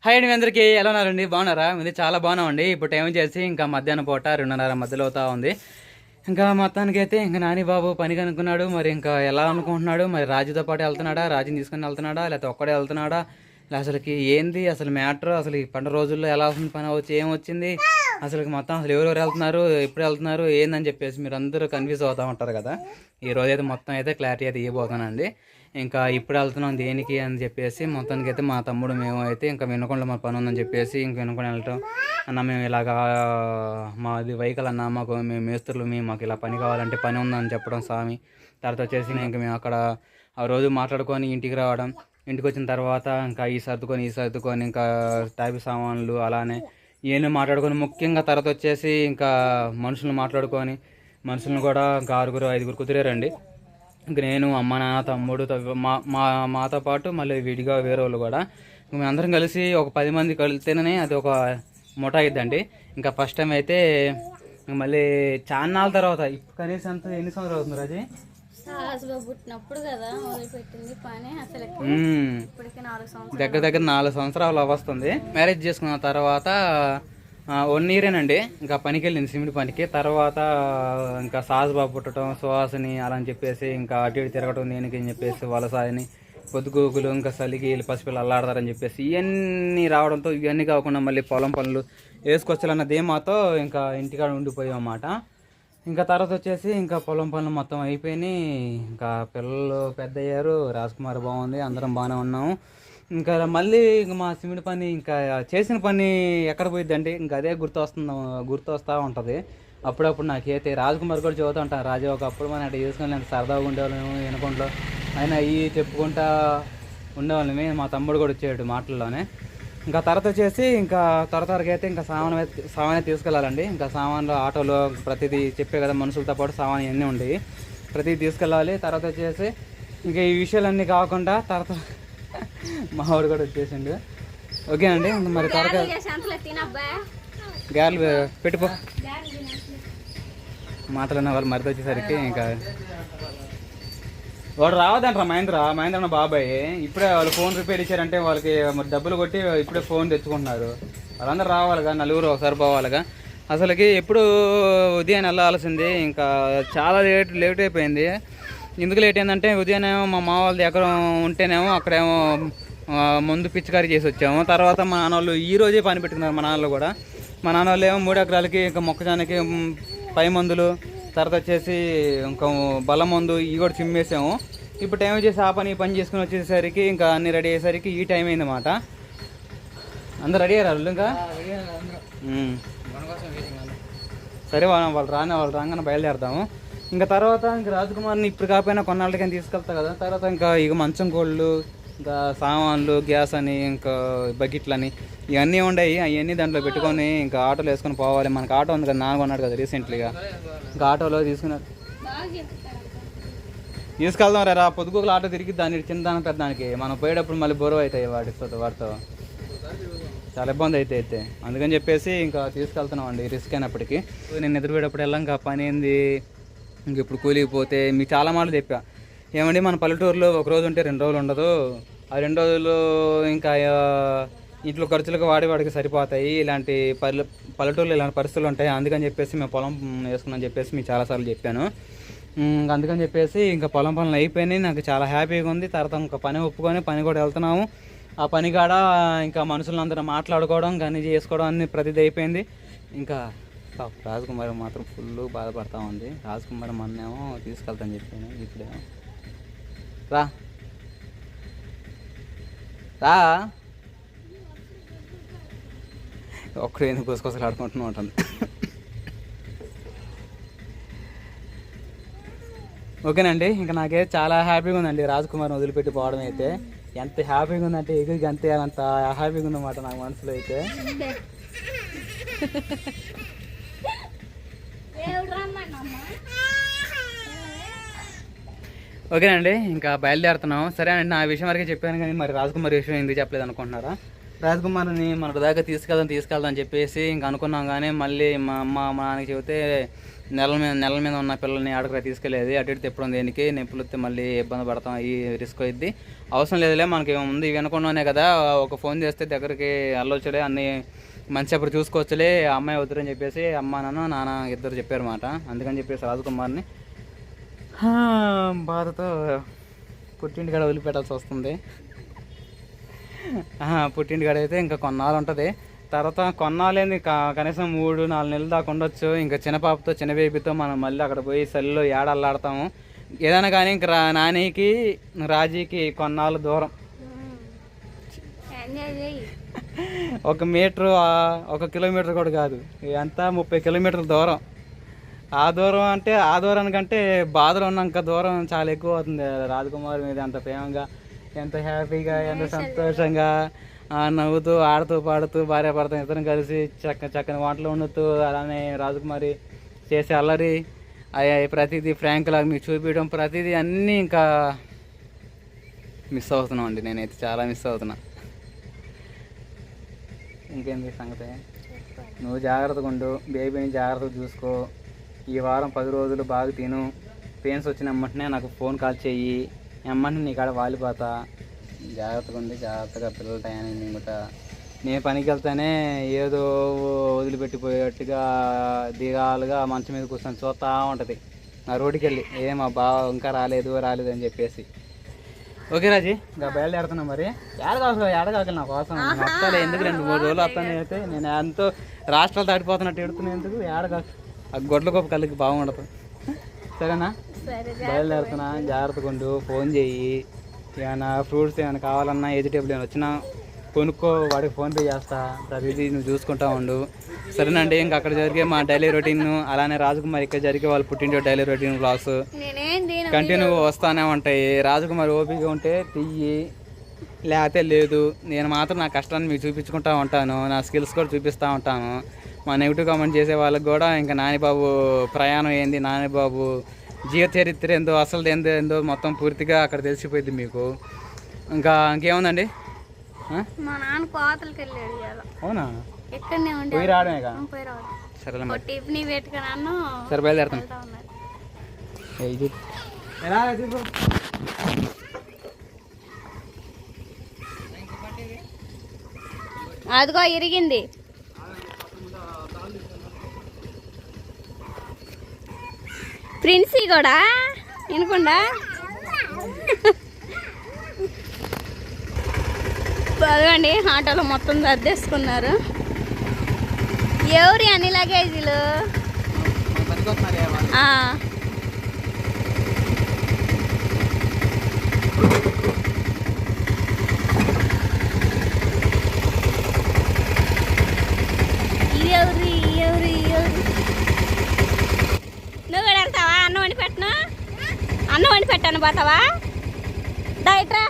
Hi అండి, మీ అందరికీ ఎలా ఉన్నారండి? బాగున్నారా? ఇది చాలా బాగున్నామండి. ఇప్పుడు టైం చేసి ఇంకా మధ్యాహ్నం పూట 2:30 మధ్యలో అవుతా ఉంది. ఇంకా మొత్తానికి అయితే ఇంకా నాని బాబు పని కనుక్కున్నాడు. మరి ఇంకా ఎలా అనుకుంటున్నాడు? మరి రాజుతో పాటు వెళ్తున్నాడా, రాజుని తీసుకుని వెళ్తున్నాడా, లేకపోతే ఒక్కడే వెళ్తున్నాడా? అసలుకి ఏంది అసలు మ్యాటర్? అసలు ఈ పండుగ రోజుల్లో ఎలా వస్తుంది, పని వచ్చి ఏమొచ్చింది అసలు? మొత్తం అసలు ఎవరెవరు వెళ్తున్నారు, ఎప్పుడు వెళ్తున్నారు, ఏందని చెప్పేసి మీరు అందరూ కన్ఫ్యూజ్ అవుతూ ఉంటారు కదా. ఈ రోజైతే మొత్తం అయితే క్లారిటీ అయితే ఇవ్వబోతానండి. ఇంకా ఇప్పుడు వెళ్తున్నాం దేనికి అని చెప్పేసి మొత్తానికి అయితే మా తమ్ముడు మేము అయితే ఇంకా వినకుండా మా పని ఉందని చెప్పేసి ఇంక వినకుండా వెళ్ళటం. అన్న మేము ఇలాగా మాది వెహికల్ అన్న, మాకు మేము మేస్త్రులు, మాకు ఇలా పని కావాలంటే పని ఉందని చెప్పడం స్వామి. తర్వాత వచ్చేసి ఇంక మేము అక్కడ ఆ రోజు మాట్లాడుకొని ఇంటికి రావడం. ఇంటికి వచ్చిన తర్వాత ఇంకా ఈ సర్దుకొని ఇంకా టైప్ సామాన్లు అలానే ఇవన్నీ మాట్లాడుకొని, ముఖ్యంగా తర్వాత వచ్చేసి ఇంకా మనుషులను మాట్లాడుకొని, మనుషులను కూడా ఇంకా 6-5 కుదిరారండి. ఇంక నేను, అమ్మ, నాన్న, తమ్ముడు, మా మా మాతో పాటు మళ్ళీ విడిగా వేరే వాళ్ళు కూడా మేము అందరం కలిసి ఒక 10 మంది కలిస్తేనే అది ఒక ముఠా అయిద్దండి. ఇంకా ఫస్ట్ టైం అయితే మళ్ళీ చాన్నాళ్ళ తర్వాత కనీసం అంత ఎన్ని సంవత్సరాలు అవుతుంది రాజీ? పుట్టినప్పుడు కదా మొదలుపెట్టింది పని. అసలు దగ్గర 4 సంవత్సరాలు వస్తుంది. మ్యారేజ్ చేసుకున్న తర్వాత 1 ఇయరేనండి ఇంకా పనికి వెళ్ళింది, సిమెంట్ పనికి. తర్వాత ఇంకా సాజుబాబు పుట్టడం, సుహాసిని అలా అని చెప్పేసి ఇంకా అటు ఇటు తిరగటం దేనికి అని చెప్పేసి వలసాయని, పొద్దుగోగులు, ఇంకా చలికి వీళ్ళు పసిపిల్లలు అల్లాడతారని చెప్పేసి ఇవన్నీ రావడంతో ఇవన్నీ కాకుండా మళ్ళీ పొలం పనులు వేసుకొచ్చాలన్న ధీమాతో ఇంకా ఇంటికాడ ఉండిపోయాం అన్నమాట. ఇంకా తర్వాత వచ్చేసి ఇంకా పొలం పనులు మొత్తం అయిపోయినాయి. ఇంకా పిల్లలు పెద్ద అయ్యారు, రాజ్కుమార్ బాగుంది, అందరం బాగానే ఉన్నాము. ఇంకా మళ్ళీ ఇంక మా సిమెంట్ పని ఇంకా చేసిన పని ఎక్కడ పోయిద్దండి, ఇంకా అదే గుర్తొస్తూ ఉంటుంది అప్పుడప్పుడు. నాకైతే రాజ్కుమార్ కూడా చదువుతూ ఉంటాను, రాజు ఒకప్పుడు మనం అట్లా చేసుకుని ఎంత సరదాగా ఉండేవాళ్ళము వినకుండా, అయినా అవి చెప్పుకుంటా ఉండేవాళ్ళమే. మా తమ్ముడు కూడా వచ్చేవాడు మాటల్లోనే. ఇంకా తర్వాత వచ్చేసి ఇంకా త్వరగా అయితే ఇంకా సామాన్ తీసుకెళ్ళాలండి. ఇంకా సామాన్లు ఆటోలో ప్రతిదీ చెప్పే కదా, మనుషులతో పాటు సామాన్ ఇవన్నీ ఉండేవి, ప్రతిదీ తీసుకెళ్ళాలి. తర్వాత వచ్చేసి ఇంకా ఈ విషయాలన్నీ కాకుండా తర్వాత మా వాడు కూడా వచ్చేసిండు. ఓకేనండి, మరి త్వరగా గ్యార్లు పెట్టిపో మాటలన్న వాళ్ళు మరిది వచ్చేసరికి ఇంకా వాడు రావదంటారా మహేంద్ర బాబాయ్. ఇప్పుడే వాళ్ళు ఫోన్ రిపేర్ ఇచ్చారంటే వాళ్ళకి మరి డబ్బులు కొట్టి ఇప్పుడే ఫోన్ తెచ్చుకుంటున్నారు. వాళ్ళందరూ రావాలిగా, నలుగురు ఒకసారి పోవాలిగా. అసలుకి ఎప్పుడు ఉదయం వెళ్ళాల్సింది, ఇంకా చాలా లేట్ అయిపోయింది. ఎందుకు లేట్ అయిందంటే ఉదయాన్నేమో మా వాళ్ళది ఎకరం ఉంటేనేమో అక్కడేమో ముందు పిచ్చికారీ చేసి వచ్చాము. తర్వాత మా నాన్న వాళ్ళు ఈరోజే పని పెట్టుకున్నారు. మా నాన్నలు కూడా, మా నాన్న వాళ్ళు ఏమో 3 ఎకరాలకి ఇంకా మొక్కజానికి పై మందులు, తర్వాత వచ్చేసి ఇంకా బల మందు ఇవి కూడా చిమ్మేసాము. ఇప్పుడు టైం వచ్చేసి ఆ పని చేసుకుని వచ్చేసరికి ఇంకా అన్ని రెడీ అయ్యేసరికి ఈ టైం అయిందన్నమాట. అందరు రెడీ అయ్యారు వాళ్ళు ఇంకా? సరే, వాళ్ళు రాగానే బయలుదేరుతాము. ఇంకా తర్వాత ఇంకా రాజకుమార్ని ఇప్పుడు కాకపోయినా కొన్నాళ్ళకైనా తీసుకెళ్తా కదా. తర్వాత ఇంకా ఇక మంచం కోళ్ళు, ఇంకా సామాన్లు, గ్యాస్ అని, ఇంకా బకెట్లని ఇవన్నీ ఉండయి. అవన్నీ దాంట్లో పెట్టుకొని ఇంకా ఆటోలో వేసుకొని పోవాలి. మనకు ఆటో ఉంది కదా, నాన్న కొన్నాడు కదా రీసెంట్లీగా, ఇంకా ఆటోలో తీసుకెళ్దాం రా. పొద్దుగోకులు ఆటో తిరిగి దాన్ని చిన్నదానికి పెద్దదానికి మనం పోయేటప్పుడు మళ్ళీ బొరవ అవుతాయి వాటితో చాలా ఇబ్బంది అయితే అందుకని చెప్పేసి ఇంకా తీసుకెళ్తున్నాం అండి, రిస్క్ అయినప్పటికీ. నేను ఎదురుపోయేటప్పుడు వెళ్ళాం ఇంకా పని ఏంది, ఇంక ఇప్పుడు కూలికి పోతే మీకు చాలా మాటలు చెప్పా. ఏమండి, మన పల్లెటూరులో 1 రోజు ఉంటే 2 రోజులు ఉండదు. ఆ 2 రోజులు ఇంకా ఇంట్లో ఖర్చులకు వాడికి సరిపోతాయి. ఇలాంటి పల్లెటూరులో ఇలాంటి పరిస్థితులు ఉంటాయి. అందుకని చెప్పేసి మేము పొలం వేసుకున్నాను చెప్పేసి మీకు చాలాసార్లు చెప్పాను. అందుకని చెప్పేసి ఇంకా పొలం పనులు అయిపోయినాయి. నాకు చాలా హ్యాపీగా ఉంది. తర్వాత ఇంకా పని ఒప్పుకొని పని కూడా వెళ్తున్నాము. ఆ పని కాడ ఇంకా మనుషులందరూ మాట్లాడుకోవడం కానీ చేసుకోవడం అన్ని ప్రతిదీ అయిపోయింది. ఇంకా రాజకుమారి మాత్రం ఫుల్ బాధపడతా ఉంది. రాజకుమారి మొన్నేమో తీసుకెళ్తాను చెప్పాను, ఇప్పుడేమో రా ఒక్కడు ఎందుకు కోసుకొసలు ఆడుకుంటూ ఉంటుంది. ఓకేనండి, ఇంకా నాకైతే చాలా హ్యాపీగా ఉందండి రాజకుమారిని వదిలిపెట్టి పోవడం. అయితే ఎంత హ్యాపీగా ఉందంటే ఎగురికి అంత హ్యాపీగా ఉందన్నమాట నాకు మనసులో అయితే. ఓకేనండి, ఇంకా బయలుదేరుతున్నాం. సరే అండి, నా విషయం వరకే చెప్పాను కానీ మరి రాజకుమారి విషయం ఎందుకు చెప్పలేదు అనుకుంటున్నారా? రాజకుమార్ని మన దాకా తీసుకెళ్దాం అని చెప్పేసి ఇంక అనుకున్నాం. కానీ మళ్ళీ మా అమ్మ మా నాన్నకి చెబితే నెలల మీద ఉన్న పిల్లల్ని ఆడకరా తీసుకెళ్ళేది, అటు ఇటు తిప్పడం దేనికి, నొప్పులు వస్తే మళ్ళీ ఇబ్బంది పడతాం, ఈ రిస్క్ అయింది, అవసరం లేదులే మనకి ముందు ఇవి అనుకున్నానే కదా, ఒక ఫోన్ చేస్తే దగ్గరికి వెళ్ళొచ్చులే, అన్నీ మంచి అప్పుడు చూసుకోవచ్చులే, అమ్మాయి వద్దురని చెప్పేసి అమ్మ నాన్న ఇద్దరు చెప్పారు మాట. అందుకని చెప్పేసి రాజకుమార్ని బాధతో పుట్టింటికాడ వదిలిపెట్టాల్సి వస్తుంది. పుట్టింటికాడ అయితే ఇంకా కొన్నాళ్ళు ఉంటుంది. తర్వాత కొన్నాళ్ళేంది కనీసం 3-4 నెలలు దాకా ఉండొచ్చు. ఇంకా చిన్న పాపతో చిన్న బేబీతో మనం మళ్ళీ అక్కడ పోయి సెల్లో ఏడల్లాడతాము. ఏదైనా కానీ ఇంకా నానికి రాజీకి కొన్నాళ్ళు దూరం, 1 మీటరు 1 కిలోమీటర్ కూడా కాదు, ఎంత 30 కిలోమీటర్ల దూరం. ఆ దూరం అంటే ఆ దూరానికంటే బాధలో ఉన్నాక దూరం చాలా ఎక్కువ అవుతుంది. రాజకుమారి మీద అంత ప్రేమగా, ఎంత హ్యాపీగా, ఎంత సంతోషంగా నవ్వుతూ ఆడుతూ పాడుతూ భార్యాభర్త ఇద్దరం కలిసి చక్కని వంటలు వండుతూ, అలానే రాజకుమారి చేసే అల్లరి ప్రతిదీ ఫ్రాంక్ లాగా మీకు చూపించడం, ప్రతిదీ అన్నీ ఇంకా మిస్ అవుతున్నాం అండి. నేనైతే చాలా మిస్ అవుతున్నా. ఇంకేంది సంగతి, నువ్వు జాగ్రత్తగా ఉండు, బేబీని జాగ్రత్తగా చూసుకో. ఈ వారం 10 రోజులు బాగా తిను, పెయిన్స్ వచ్చిన వెంటనే నాకు ఫోన్ కాల్ చెయ్యి, వెంటనే నీ కాడ వాలిపోతా. జాగ్రత్తగా ఉంది, జాగ్రత్తగా పిల్లల టయాన్ని కూడా. నేను పనికి వెళ్తానే ఏదో వదిలిపెట్టిపోయేట్టుగా దిగాలుగా మంచం మీద కూర్చొని చూస్తూ ఉంటుంది నా రోడ్డుకి వెళ్ళి, మా బావ ఇంకా రాలేదు అని చెప్పేసి. ఓకే రాజీ, ఇంకా బయలుదేరుతున్నాం. మరి ఏడగాకలి నా కోసం వస్తాలే, ఎందుకు 2-3 రోజులు వస్తాను. అయితే నేను ఎంతో రాష్ట్రాలు దాటిపోతున్నట్టు ఎడుతున్నాను, ఎందుకు ఏడగాక, ఆ గొడ్ల గొప్ప కళ్ళకి బాగుండదు. సరేనా, బయలుదేరుతున్నా, జాగ్రత్తగా ఉండు, ఫోన్ చెయ్యి. ఏమైనా ఫ్రూట్స్ ఏమైనా కావాలన్నా, వెజిటేబుల్ ఏమైనా వచ్చినా కొనుక్కో, వాడికి ఫోన్పే చేస్తా, ప్రతిదీ నువ్వు చూసుకుంటా ఉండు. సరేనండి, ఇంకా అక్కడ జరిగే మా డైలీ రొటీన్, అలానే రాజకుమారి ఇక్కడ జరిగే వాళ్ళు పుట్టింటి డైలీ రొటీన్ బ్లాగ్స్ కంటిన్యూ వస్తానే ఉంటాయి. రాజకుమారి ఓపిక ఉంటే తీయి, లేకపోతే లేదు. నేను మాత్రం నా కష్టాన్ని మీకు చూపించుకుంటూ ఉంటాను, నా స్కిల్స్ కూడా చూపిస్తూ ఉంటాను. మా నెగిటివ్ కామెంట్ చేసే వాళ్ళకి కూడా ఇంకా నానిబాబు ప్రయాణం ఏంది, నానిబాబు జీవిత చరిత్ర ఏందో, అసలు ఏందో మొత్తం పూర్తిగా అక్కడ తెలిసిపోయింది మీకు. ఇంకేముందండి, మా నాన్న కోతలకి వెళ్ళాడు కదా. అవునా, ఎక్కడనే ఉండి పోయి రావడమేగా. సరే టిఫిన్ పెట్టుకున్నాను. సరే బయలుదేరుతాను. అదిగో ఇరిగింది. ప్రిన్సీ కూడా వినకుండా అదిగోండి, ఆటోలో మొత్తం సర్దేసుకున్నారు. ఎవరి అన్ని లగేజీలు ఎవరి నువ్వు కూడా వెళ్తావా? అన్నం వండి పెట్టను, అన్నం వండి పెట్టాను, పోతావా? డైట్రా